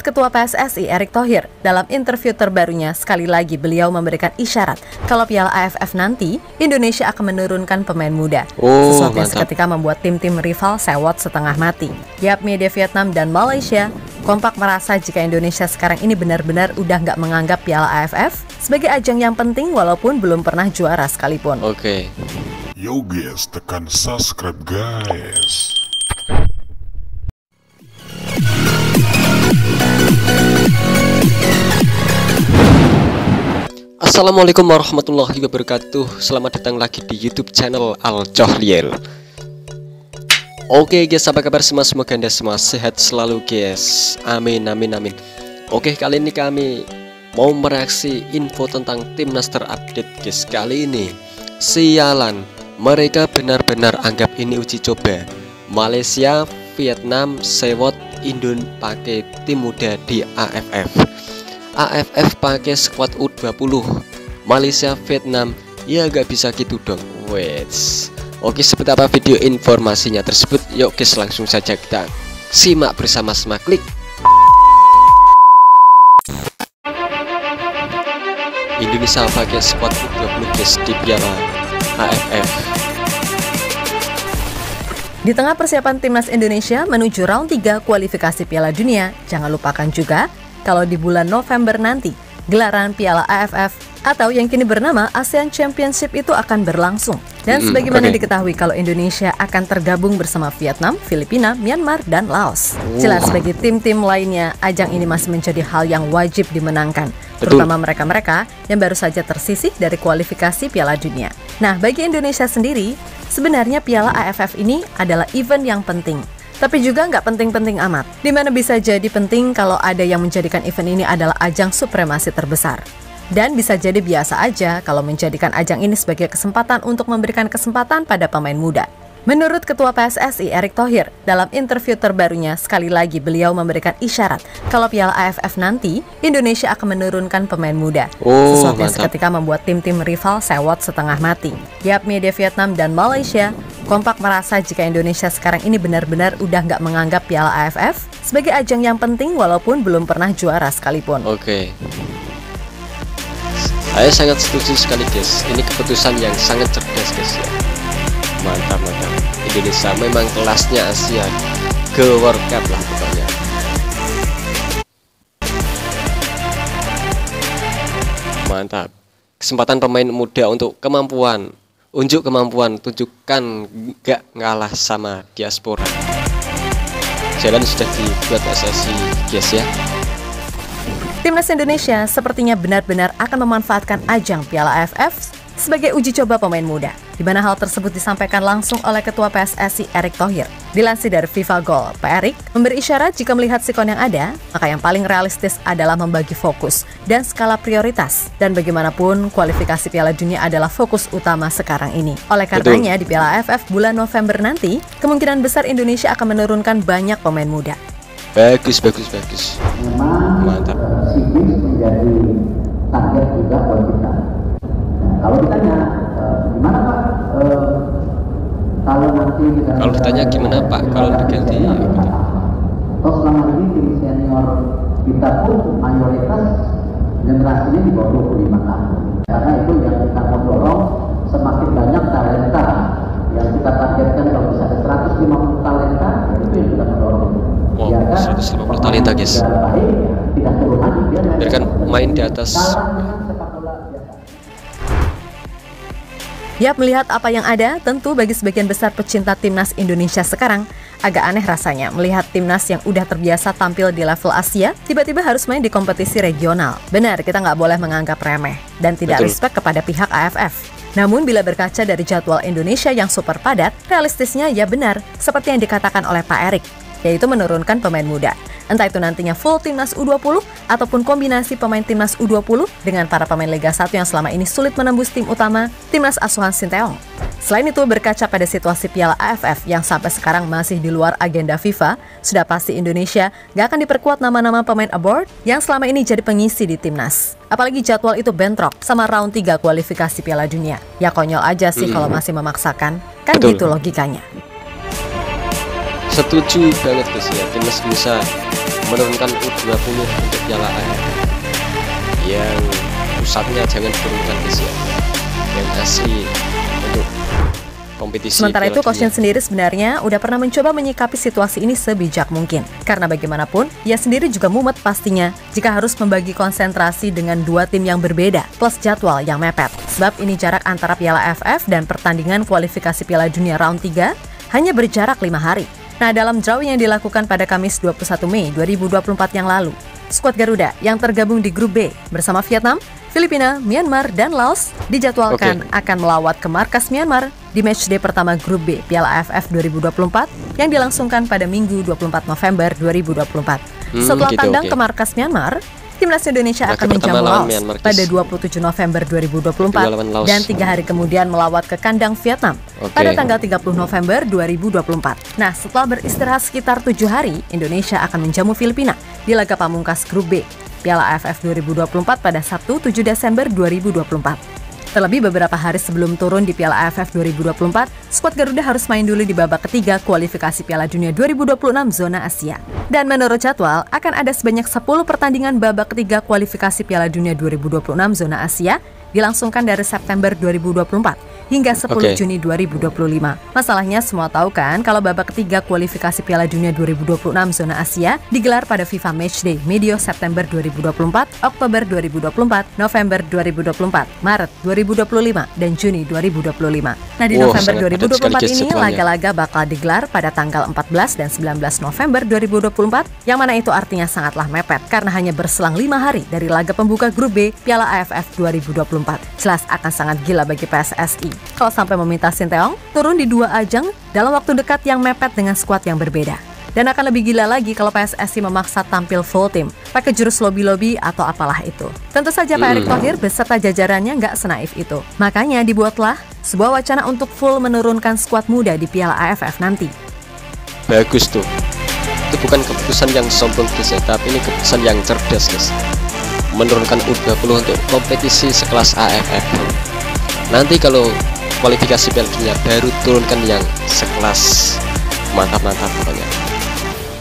Ketua PSSI Erick Thohir, dalam interview terbarunya sekali lagi beliau memberikan isyarat kalau Piala AFF nanti Indonesia akan menurunkan pemain muda. Sesuatu yang seketika membuat tim-tim rival sewot setengah mati. Yap, media Vietnam dan Malaysia kompak merasa jika Indonesia sekarang ini benar-benar udah nggak menganggap Piala AFF sebagai ajang yang penting walaupun belum pernah juara sekalipun. Yo guys, tekan subscribe guys. Assalamualaikum warahmatullahi wabarakatuh. Selamat datang lagi di YouTube channel Al Johliel. Oke guys, apa kabar semua? Semoga anda semua sehat selalu guys. Amin amin amin. Oke, kali ini kami mau mereaksi info tentang timnas terupdate guys. Kali ini sialan, mereka benar-benar anggap ini uji coba. Malaysia, Vietnam, sewot Indon pakai tim muda di AFF. AFF pakai squad U20, Malaysia, Vietnam, ya gak bisa gitu dong. Oke, seperti apa video informasinya tersebut? Yuk guys, langsung saja kita simak bersama-sama. Klik. Indonesia pakai squad U20 guys di Piala AFF. Di tengah persiapan timnas Indonesia menuju round 3 kualifikasi Piala Dunia, jangan lupakan juga kalau di bulan November nanti, gelaran Piala AFF atau yang kini bernama ASEAN Championship itu akan berlangsung. Dan sebagaimana diketahui kalau Indonesia akan tergabung bersama Vietnam, Filipina, Myanmar, dan Laos. Jelas bagi tim-tim lainnya, ajang ini masih menjadi hal yang wajib dimenangkan. Terutama mereka-mereka yang baru saja tersisih dari kualifikasi Piala Dunia. Nah, bagi Indonesia sendiri, sebenarnya Piala AFF ini adalah event yang penting. Tapi juga nggak penting-penting amat, dimana bisa jadi penting kalau ada yang menjadikan event ini adalah ajang supremasi terbesar. Dan bisa jadi biasa aja kalau menjadikan ajang ini sebagai kesempatan untuk memberikan kesempatan pada pemain muda. Menurut Ketua PSSI Erick Thohir, dalam interview terbarunya sekali lagi beliau memberikan isyarat kalau Piala AFF nanti Indonesia akan menurunkan pemain muda. Sesuatu yang seketika membuat tim-tim rival sewot setengah mati. Yap, media Vietnam dan Malaysia kompak merasa jika Indonesia sekarang ini benar-benar udah nggak menganggap Piala AFF sebagai ajang yang penting walaupun belum pernah juara sekalipun. Saya sangat setuju sekali guys. Ini keputusan yang sangat cerdas guys ya. Mantap. Indonesia memang kelasnya Asia ke World Cup lah pokoknya. Mantap. Kesempatan pemain muda untuk unjuk kemampuan, tunjukkan gak ngalah sama diaspora. Jalan sudah dibuat PSSI guys ya. Timnas Indonesia sepertinya benar-benar akan memanfaatkan ajang Piala AFF sebagai uji coba pemain muda, di mana hal tersebut disampaikan langsung oleh Ketua PSSI Erick Thohir. Dilansir dari FIFA Goal, Pak Erick memberi isyarat jika melihat sikon yang ada, maka yang paling realistis adalah membagi fokus dan skala prioritas. Dan bagaimanapun, kualifikasi Piala Dunia adalah fokus utama sekarang ini. Oleh karenanya, di Piala AFF bulan November nanti, kemungkinan besar Indonesia akan menurunkan banyak pemain muda. Bagus. Mantap. Menjadi target juga buat kita. Kalau ditanya gimana Pak? Kalau ditanya gimana Pak kalau diganti? Terus selama ini tim senior kita pun mayoritas generasinya di bawah 25 tahun. Karena itu yang kita mau dorong, semakin banyak talenta yang kita targetkan. Kalau bisa ada 150 talenta, itu yang kita mendorong. 150 talenta guys. Biarkan main di atas. Yap, melihat apa yang ada, tentu bagi sebagian besar pecinta timnas Indonesia sekarang agak aneh rasanya melihat timnas yang udah terbiasa tampil di level Asia tiba-tiba harus main di kompetisi regional. Benar, kita nggak boleh menganggap remeh dan tidak respect kepada pihak AFF. Namun bila berkaca dari jadwal Indonesia yang super padat, realistisnya ya benar seperti yang dikatakan oleh Pak Erick, yaitu menurunkan pemain muda. Entah itu nantinya full timnas U20 ataupun kombinasi pemain timnas U20 dengan para pemain Liga 1 yang selama ini sulit menembus tim utama timnas asuhan Sinteyong. Selain itu, berkaca pada situasi Piala AFF yang sampai sekarang masih di luar agenda FIFA, sudah pasti Indonesia gak akan diperkuat nama-nama pemain abroad yang selama ini jadi pengisi di timnas. Apalagi jadwal itu bentrok sama round 3 kualifikasi Piala Dunia. Ya konyol aja sih kalau masih memaksakan, kan gitu logikanya. Setuju banget guys ya, timnas Indonesia menurunkan U20 untuk Piala AFF yang pusatnya jangan turunkan guys ya, yang asli untuk kompetisi. Sementara itu, Coach Shin sendiri sebenarnya udah pernah mencoba menyikapi situasi ini sebijak mungkin. Karena bagaimanapun, ia sendiri juga mumet pastinya jika harus membagi konsentrasi dengan dua tim yang berbeda, plus jadwal yang mepet. Sebab ini jarak antara Piala AFF dan pertandingan kualifikasi Piala Dunia Round 3 hanya berjarak 5 hari. Nah, dalam drawing yang dilakukan pada Kamis 21 Mei 2024 yang lalu, skuad Garuda yang tergabung di grup B bersama Vietnam, Filipina, Myanmar, dan Laos dijadwalkan akan melawat ke markas Myanmar di matchday pertama grup B Piala AFF 2024 yang dilangsungkan pada Minggu 24 November 2024. Setelah tandang ke markas Myanmar, Timnas Indonesia akan menjamu Laos pada 27 November 2024 dan 3 hari kemudian melawat ke kandang Vietnam pada tanggal 30 November 2024. Nah, setelah beristirahat sekitar 7 hari, Indonesia akan menjamu Filipina di laga pamungkas grup B Piala AFF 2024 pada Sabtu 7 Desember 2024. Terlebih beberapa hari sebelum turun di Piala AFF 2024, skuad Garuda harus main dulu di babak ketiga kualifikasi Piala Dunia 2026 zona Asia. Dan menurut jadwal, akan ada sebanyak 10 pertandingan babak ketiga kualifikasi Piala Dunia 2026 zona Asia dilangsungkan dari September 2024 hingga 10 Juni 2025. Masalahnya semua tahu kan kalau babak ketiga kualifikasi Piala Dunia 2026 zona Asia digelar pada FIFA Matchday medio September 2024, Oktober 2024, November 2024, Maret 2025, dan Juni 2025. Nah, di November 2024 ini laga-laga bakal digelar pada tanggal 14 dan 19 November 2024, yang mana itu artinya sangatlah mepet karena hanya berselang 5 hari dari laga pembuka grup B Piala AFF 2024. Jelas akan sangat gila bagi PSSI kalau sampai meminta Sinteyong turun di 2 ajang dalam waktu dekat yang mepet dengan skuad yang berbeda. Dan akan lebih gila lagi kalau PSSI memaksa tampil full tim, pakai jurus lobby-lobby atau apalah itu. Tentu saja Pak Erick Thohir beserta jajarannya nggak senaif itu. Makanya dibuatlah sebuah wacana untuk full menurunkan skuad muda di Piala AFF nanti. Bagus tuh. Itu bukan keputusan yang sombong guys ya, tapi ini keputusan yang cerdas guys. Menurunkan U20 untuk kompetisi sekelas AFF. Nanti kalau kualifikasi Piala Dunia baru turunkan yang sekelas mantap-mantap pokoknya,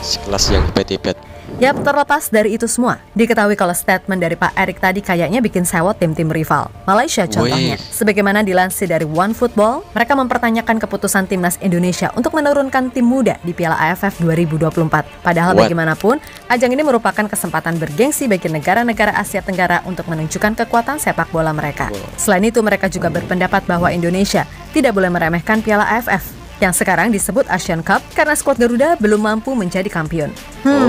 sekelas yang hebat-hebat. Yap, terlepas dari itu semua, diketahui kalau statement dari Pak Erick tadi kayaknya bikin sewot tim-tim rival. Malaysia contohnya. Sebagaimana dilansir dari OneFootball, mereka mempertanyakan keputusan Timnas Indonesia untuk menurunkan tim muda di Piala AFF 2024. Padahal bagaimanapun, ajang ini merupakan kesempatan bergengsi bagi negara-negara Asia Tenggara untuk menunjukkan kekuatan sepak bola mereka. Selain itu, mereka juga berpendapat bahwa Indonesia tidak boleh meremehkan Piala AFF yang sekarang disebut Asian Cup karena skuad Garuda belum mampu menjadi kampion.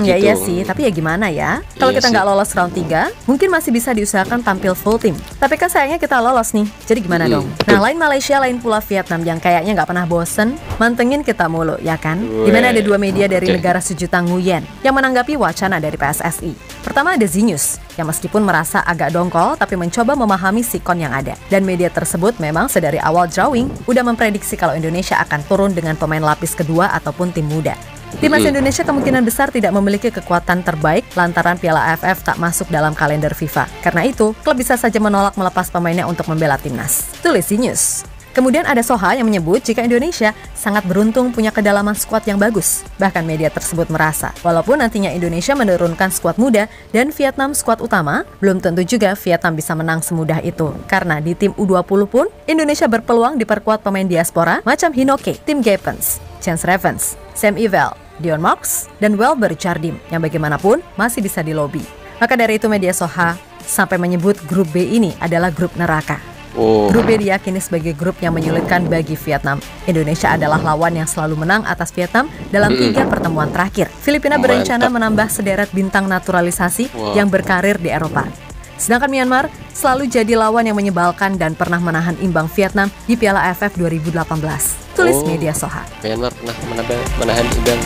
Ya iya sih, tapi ya gimana ya? Kalau kita nggak lolos round 3, mungkin masih bisa diusahakan tampil full tim. Tapi kan sayangnya kita lolos nih, jadi gimana dong? Nah, lain Malaysia, lain pula Vietnam yang kayaknya nggak pernah bosen mantengin kita mulu, ya kan? Dimana ada 2 media dari negara sejuta Nguyen yang menanggapi wacana dari PSSI. Pertama ada Zinews, yang meskipun merasa agak dongkol, tapi mencoba memahami sikon yang ada. Dan media tersebut memang sedari awal drawing udah memprediksi kalau Indonesia akan turun dengan pemain lapis kedua ataupun tim muda. Timnas Indonesia kemungkinan besar tidak memiliki kekuatan terbaik lantaran Piala AFF tak masuk dalam kalender FIFA. Karena itu, klub bisa saja menolak melepas pemainnya untuk membela timnas. Tulis Zinews. Kemudian ada Soha yang menyebut jika Indonesia sangat beruntung punya kedalaman skuad yang bagus. Bahkan media tersebut merasa, walaupun nantinya Indonesia menurunkan skuad muda dan Vietnam skuad utama, belum tentu juga Vietnam bisa menang semudah itu. Karena di tim U20 pun, Indonesia berpeluang diperkuat pemain diaspora macam Hinoke, Tim Gapens, Chance Ravens, Sam Ewell, Dion Marks, dan Welber Jardim yang bagaimanapun masih bisa dilobi. Maka dari itu media Soha sampai menyebut grup B ini adalah grup neraka. Grup B diyakini sebagai grup yang menyulitkan bagi Vietnam. Indonesia adalah lawan yang selalu menang atas Vietnam dalam 3 pertemuan terakhir. Filipina berencana menambah sederet bintang naturalisasi yang berkarir di Eropa. Sedangkan Myanmar selalu jadi lawan yang menyebalkan dan pernah menahan imbang Vietnam di Piala AFF 2018. Tulis media Soha. Myanmar pernah menahan imbang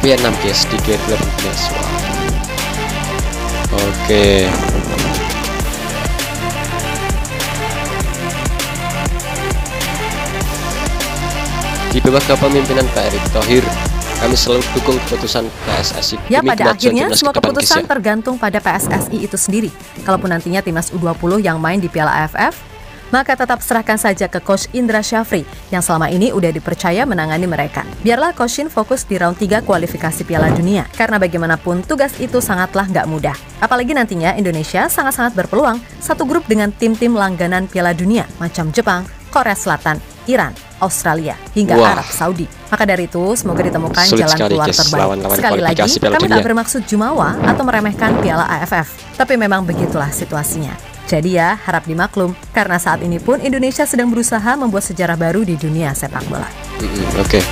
Vietnam guys di 2018. Oke. Di bawah kepemimpinan Pak Erick Thohir, kami selalu dukung keputusan PSSI. Ya, pada akhirnya semua keputusan tergantung pada PSSI itu sendiri. Kalaupun nantinya timnas U20 yang main di Piala AFF maka tetap serahkan saja ke Coach Indra Syafri yang selama ini udah dipercaya menangani mereka. Biarlah Coach Shin fokus di round 3 kualifikasi Piala Dunia, karena bagaimanapun tugas itu sangatlah nggak mudah. Apalagi nantinya Indonesia sangat-sangat berpeluang satu grup dengan tim-tim langganan Piala Dunia macam Jepang, Korea Selatan, Iran, Australia, hingga Arab Saudi. Maka dari itu, semoga ditemukan jalan keluar terbaik. Sekali lagi, kami tak bermaksud jumawa atau meremehkan Piala AFF, tapi memang begitulah situasinya. Jadi ya, harap dimaklum, karena saat ini pun Indonesia sedang berusaha membuat sejarah baru di dunia sepak bola. Oke.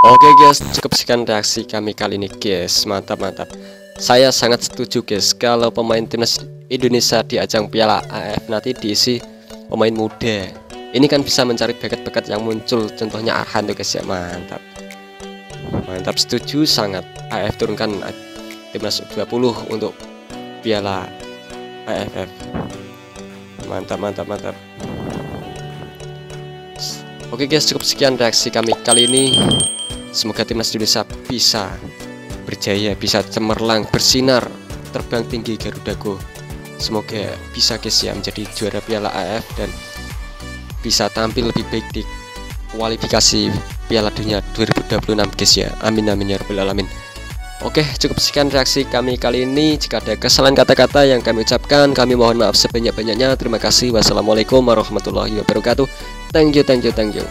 Oke guys, cukup sekian reaksi kami kali ini guys. Mantap. Saya sangat setuju guys kalau pemain timnas Indonesia di ajang Piala AFF nanti diisi pemain muda. Ini kan bisa mencari bakat-bakat yang muncul, contohnya Arhan tuh guys ya. Mantap, setuju sangat. AFF turunkan timnas U20 untuk Piala AFF. Mantap. Oke guys, cukup sekian reaksi kami kali ini. Semoga timnas Indonesia bisa berjaya, bisa cemerlang, bersinar, terbang tinggi Garuda Go. Semoga bisa guys ya menjadi juara Piala AFF dan bisa tampil lebih baik di kualifikasi Piala Dunia 2026 guys ya. Amin ya rabbal alamin. Oke, cukup sekian reaksi kami kali ini. Jika ada kesalahan kata-kata yang kami ucapkan, kami mohon maaf sebanyak-banyaknya. Terima kasih. Wassalamualaikum warahmatullahi wabarakatuh. Thank you.